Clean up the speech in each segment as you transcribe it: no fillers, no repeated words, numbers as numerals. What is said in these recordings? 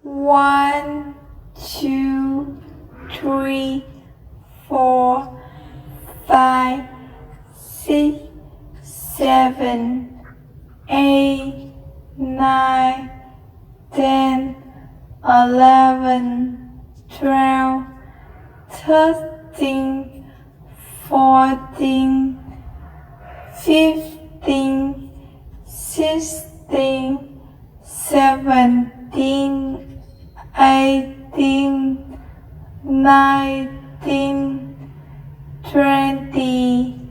1, 2, 3, 4, 5, 6, 7, 8, 9, 10, 11, 12, 13, 14, 15, 16, 17, 18, 19, 20,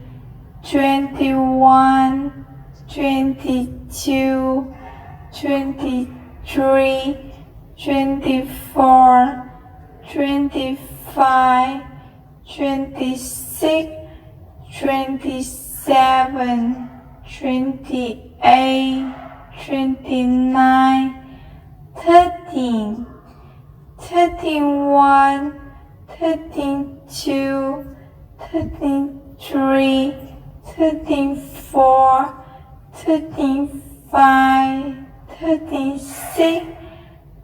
21, 22, 23, 24, 25, 26, 27, 28, 29, 30, 31, 32, 33, 34, 35, 36,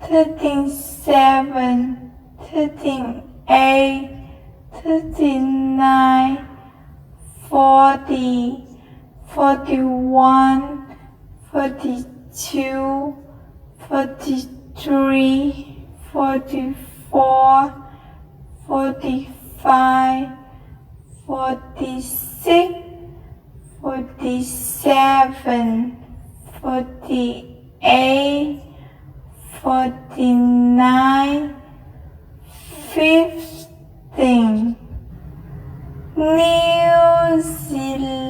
37, 38, 39, 40, 41, 42, 43, 44, 45, 46, 47, 48, 49, 15. New Zealand.